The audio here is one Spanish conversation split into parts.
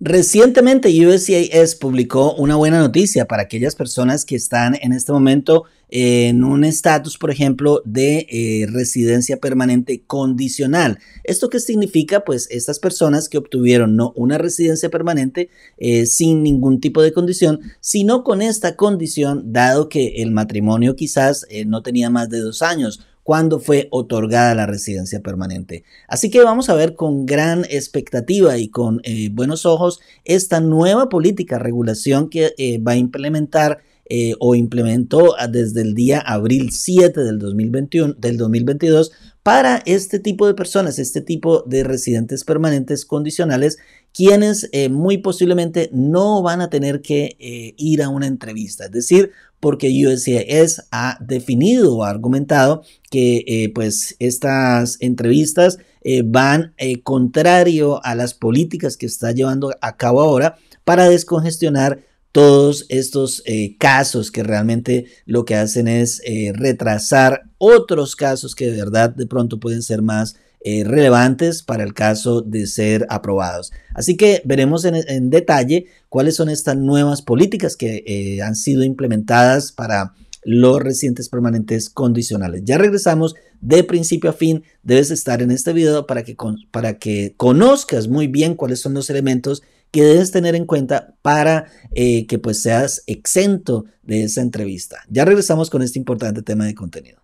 Recientemente USCIS publicó una buena noticia para aquellas personas que están en este momento en un estatus, por ejemplo, de residencia permanente condicional. ¿Esto qué significa? Pues estas personas que obtuvieron no una residencia permanente sin ningún tipo de condición, sino con esta condición, dado que el matrimonio quizás no tenía más de 2 años cuando fue otorgada la residencia permanente. Así que vamos a ver con gran expectativa y con buenos ojos esta nueva política, regulación que va a implementar o implementó desde el día abril 7 del 2022 para este tipo de personas, este tipo de residentes permanentes condicionales, quienes muy posiblemente no van a tener que ir a una entrevista. Es decir, porque USCIS ha definido o ha argumentado que pues estas entrevistas van contrario a las políticas que está llevando a cabo ahora para descongestionar todos estos casos que realmente lo que hacen es retrasar otros casos que de verdad de pronto pueden ser más relevantes para el caso de ser aprobados. Así que veremos en detalle cuáles son estas nuevas políticas que han sido implementadas para los residentes permanentes condicionales. Ya regresamos de principio a fin. Debes estar en este video para que conozcas muy bien cuáles son los elementos que debes tener en cuenta para que pues seas exento de esa entrevista. Ya regresamos con este importante tema de contenido.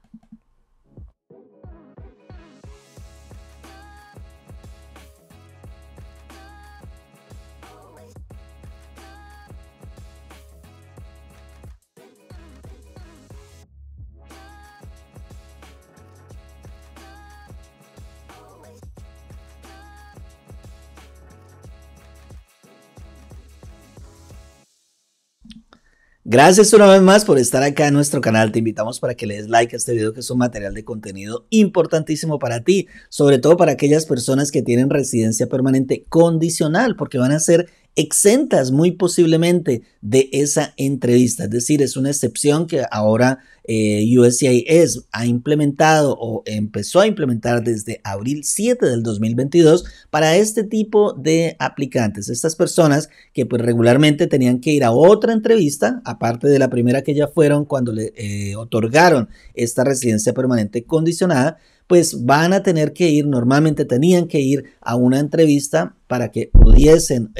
Gracias una vez más por estar acá en nuestro canal. Te invitamos para que le des like a este video, que es un material de contenido importantísimo para ti, sobre todo para aquellas personas que tienen residencia permanente condicional, porque van a ser exentas muy posiblemente de esa entrevista. Es decir, es una excepción que ahora USCIS ha implementado o empezó a implementar desde abril 7 del 2022 para este tipo de aplicantes. Estas personas que pues regularmente tenían que ir a otra entrevista, aparte de la primera que ya fueron cuando le otorgaron esta residencia permanente condicionada, pues van a tener que ir, normalmente tenían que ir a una entrevista para que pudiesen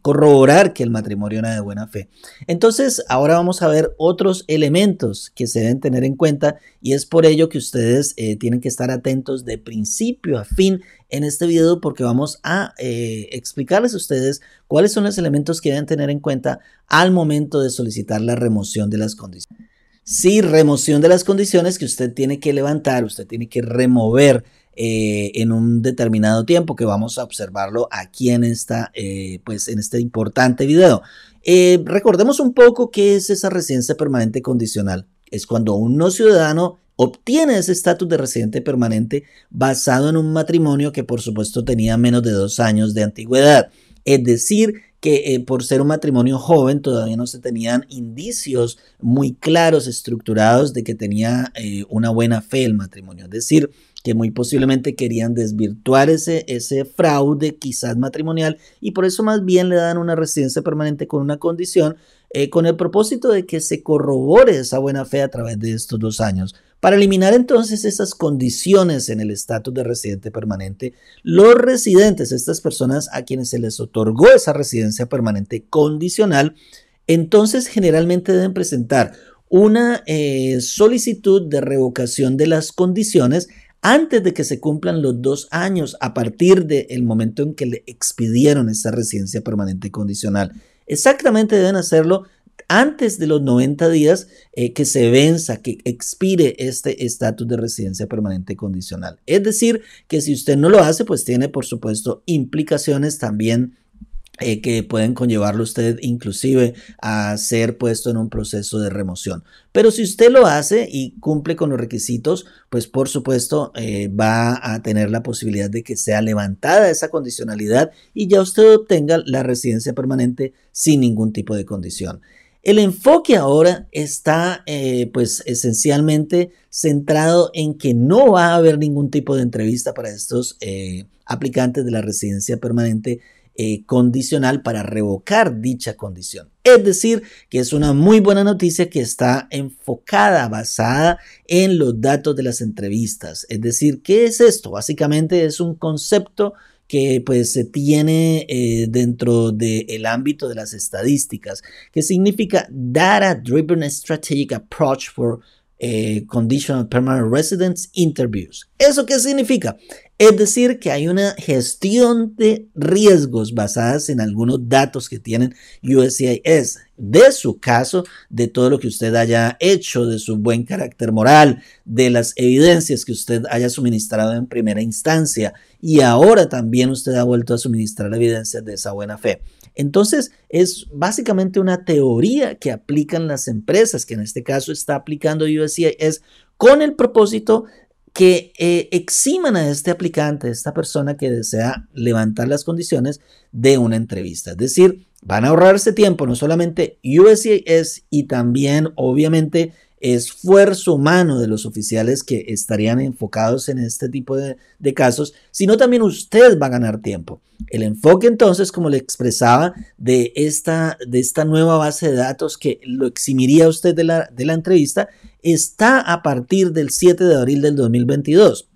corroborar que el matrimonio era de buena fe. Entonces, ahora vamos a ver otros elementos que se deben tener en cuenta, y es por ello que ustedes tienen que estar atentos de principio a fin en este video, porque vamos a explicarles a ustedes cuáles son los elementos que deben tener en cuenta al momento de solicitar la remoción de las condiciones. Sí, remoción de las condiciones que usted tiene que levantar, usted tiene que remover en un determinado tiempo, que vamos a observarlo aquí en pues en este importante video. Recordemos un poco qué es esa residencia permanente condicional. Es cuando un no ciudadano obtiene ese estatus de residente permanente basado en un matrimonio que por supuesto tenía menos de 2 años de antigüedad. Es decir, que por ser un matrimonio joven todavía no se tenían indicios muy claros, estructurados de que tenía una buena fe el matrimonio. Es decir, que muy posiblemente querían desvirtuar ese fraude quizás matrimonial, y por eso más bien le dan una residencia permanente con una condición, con el propósito de que se corrobore esa buena fe a través de estos 2 años. Para eliminar entonces esas condiciones en el estatus de residente permanente, los residentes, estas personas a quienes se les otorgó esa residencia permanente condicional, entonces generalmente deben presentar una solicitud de revocación de las condiciones antes de que se cumplan los 2 años a partir del momento en que le expidieron esa residencia permanente condicional. Exactamente deben hacerlo antes de los 90 días que se venza, que expire este estatus de residencia permanente condicional. Es decir, que si usted no lo hace, pues tiene por supuesto implicaciones también que pueden conllevarlo usted inclusive a ser puesto en un proceso de remoción. Pero si usted lo hace y cumple con los requisitos, pues por supuesto va a tener la posibilidad de que sea levantada esa condicionalidad y ya usted obtenga la residencia permanente sin ningún tipo de condición. El enfoque ahora está pues esencialmente centrado en que no va a haber ningún tipo de entrevista para estos aplicantes de la residencia permanente condicional para revocar dicha condición. Es decir, que es una muy buena noticia que está enfocada, basada en los datos de las entrevistas. Es decir, ¿qué es esto? Básicamente es un concepto que pues se tiene dentro del ámbito de las estadísticas, que significa Data Driven Strategic Approach for Conditional Permanent Residence Interviews. ¿Eso qué significa? Es decir, que hay una gestión de riesgos basadas en algunos datos que tienen USCIS, de su caso, de todo lo que usted haya hecho, de su buen carácter moral, de las evidencias que usted haya suministrado en primera instancia y ahora también usted ha vuelto a suministrar evidencias de esa buena fe. Entonces, es básicamente una teoría que aplican las empresas, que en este caso está aplicando USCIS con el propósito que eximan a este aplicante, a esta persona que desea levantar las condiciones de una entrevista. Es decir, van a ahorrarse tiempo, no solamente USCIS y también, obviamente, esfuerzo humano de los oficiales que estarían enfocados en este tipo de casos, sino también usted va a ganar tiempo. El enfoque entonces, como le expresaba, de esta nueva base de datos que lo eximiría a usted de la entrevista, está a partir del 7 de abril del 2022.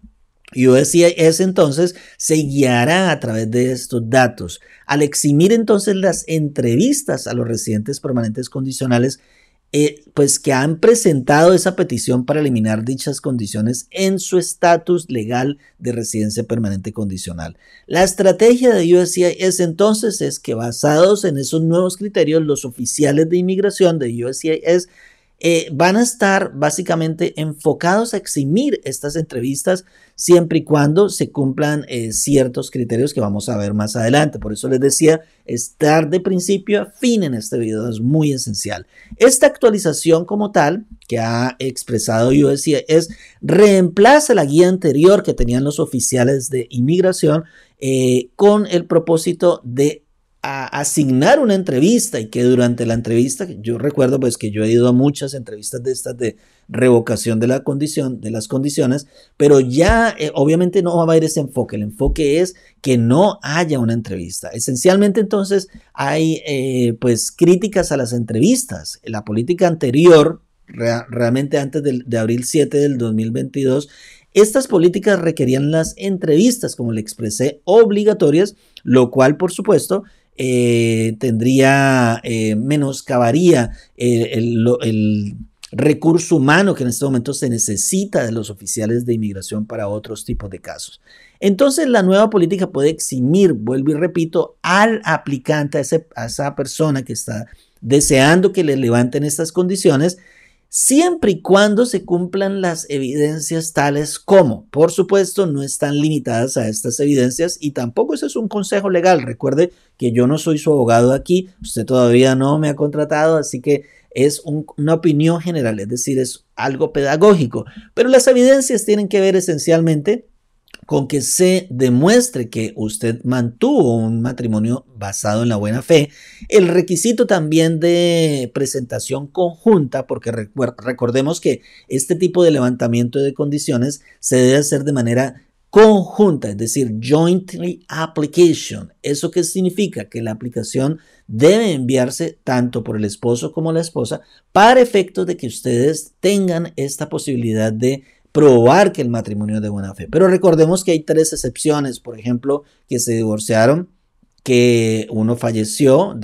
USCIS entonces se guiará a través de estos datos. Al eximir entonces las entrevistas a los residentes permanentes condicionales, pues que han presentado esa petición para eliminar dichas condiciones en su estatus legal de residencia permanente condicional. La estrategia de USCIS entonces es que basados en esos nuevos criterios, los oficiales de inmigración de USCIS van a estar básicamente enfocados a eximir estas entrevistas siempre y cuando se cumplan ciertos criterios que vamos a ver más adelante. Por eso les decía, estar de principio a fin en este video es muy esencial. Esta actualización como tal que ha expresado USCIS reemplaza la guía anterior que tenían los oficiales de inmigración con el propósito de asignar una entrevista y que durante la entrevista, yo recuerdo pues que yo he ido a muchas entrevistas de estas de revocación de la condición, de las condiciones, pero ya obviamente no va a haber ese enfoque. El enfoque es que no haya una entrevista. Esencialmente entonces hay pues críticas a las entrevistas. La política anterior, realmente antes de abril 7 del 2022, estas políticas requerían las entrevistas, como le expresé, obligatorias, lo cual por supuesto menoscabaría el recurso humano que en este momento se necesita de los oficiales de inmigración para otros tipos de casos. Entonces la nueva política puede eximir, vuelvo y repito, al aplicante, a esa persona que está deseando que le levanten estas condiciones, siempre y cuando se cumplan las evidencias tales como, por supuesto, no están limitadas a estas evidencias y tampoco ese es un consejo legal. Recuerde que yo no soy su abogado aquí, usted todavía no me ha contratado, así que es una opinión general, es decir, es algo pedagógico. Pero las evidencias tienen que ver esencialmente con que se demuestre que usted mantuvo un matrimonio basado en la buena fe. El requisito también de presentación conjunta, porque recordemos que este tipo de levantamiento de condiciones se debe hacer de manera conjunta, es decir, jointly application. ¿Eso qué significa? Que la aplicación debe enviarse tanto por el esposo como la esposa para efectos de que ustedes tengan esta posibilidad de probar que el matrimonio es de buena fe. Pero recordemos que hay 3 excepciones, por ejemplo, que se divorciaron, que uno falleció,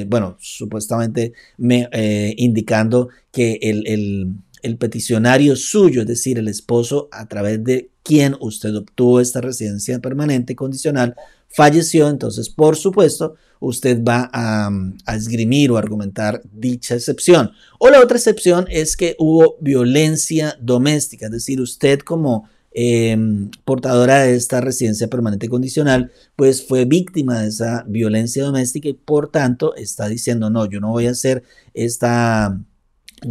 bueno, supuestamente indicando que el peticionario suyo, es decir, el esposo a través de quien usted obtuvo esta residencia permanente condicional, falleció. Entonces, por supuesto, usted va a esgrimir o argumentar dicha excepción. O la otra excepción es que hubo violencia doméstica, es decir, usted como portadora de esta residencia permanente condicional, pues fue víctima de esa violencia doméstica y por tanto está diciendo, no, yo no voy a hacer esta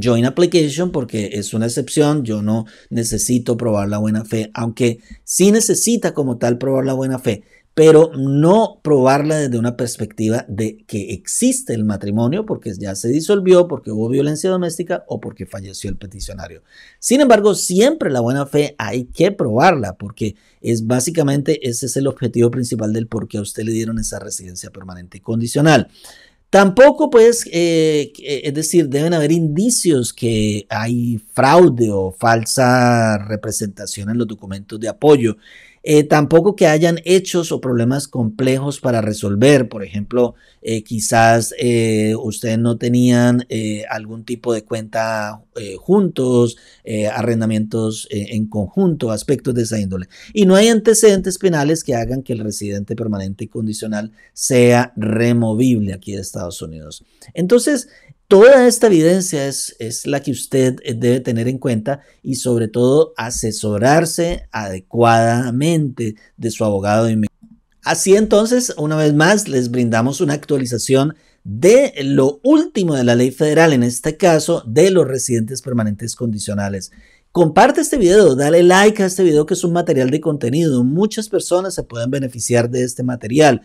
joint application porque es una excepción, yo no necesito probar la buena fe, aunque sí necesita como tal probar la buena fe. pero no probarla desde una perspectiva de que existe el matrimonio porque ya se disolvió, porque hubo violencia doméstica o porque falleció el peticionario. Sin embargo, siempre la buena fe hay que probarla porque es básicamente ese es el objetivo principal del por qué a usted le dieron esa residencia permanente condicional. Tampoco, pues, es decir, deben haber indicios que hay fraude o falsa representación en los documentos de apoyo. Tampoco que hayan hechos o problemas complejos para resolver. Por ejemplo, quizás ustedes no tenían algún tipo de cuenta juntos, arrendamientos en conjunto, aspectos de esa índole. Y no hay antecedentes penales que hagan que el residente permanente y condicional sea removible aquí de Estados Unidos. Entonces, toda esta evidencia es la que usted debe tener en cuenta y sobre todo asesorarse adecuadamente de su abogado de inmigración. Así entonces, una vez más, les brindamos una actualización de lo último de la ley federal, en este caso de los residentes permanentes condicionales. Comparte este video, dale like a este video que es un material de contenido. Muchas personas se pueden beneficiar de este material.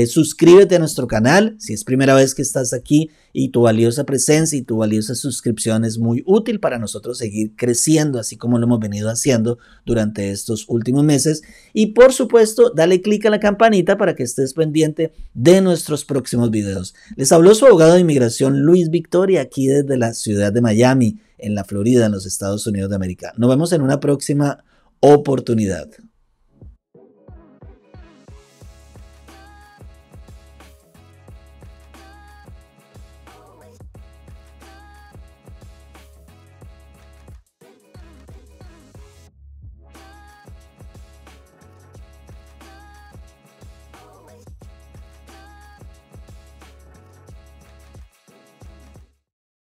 Suscríbete a nuestro canal si es primera vez que estás aquí y tu valiosa presencia y tu valiosa suscripción es muy útil para nosotros seguir creciendo, así como lo hemos venido haciendo durante estos últimos meses. Y por supuesto, dale click a la campanita para que estés pendiente de nuestros próximos videos. Les habló su abogado de inmigración Luis Victoria aquí desde la ciudad de Miami, en la Florida, en los Estados Unidos de América. Nos vemos en una próxima oportunidad.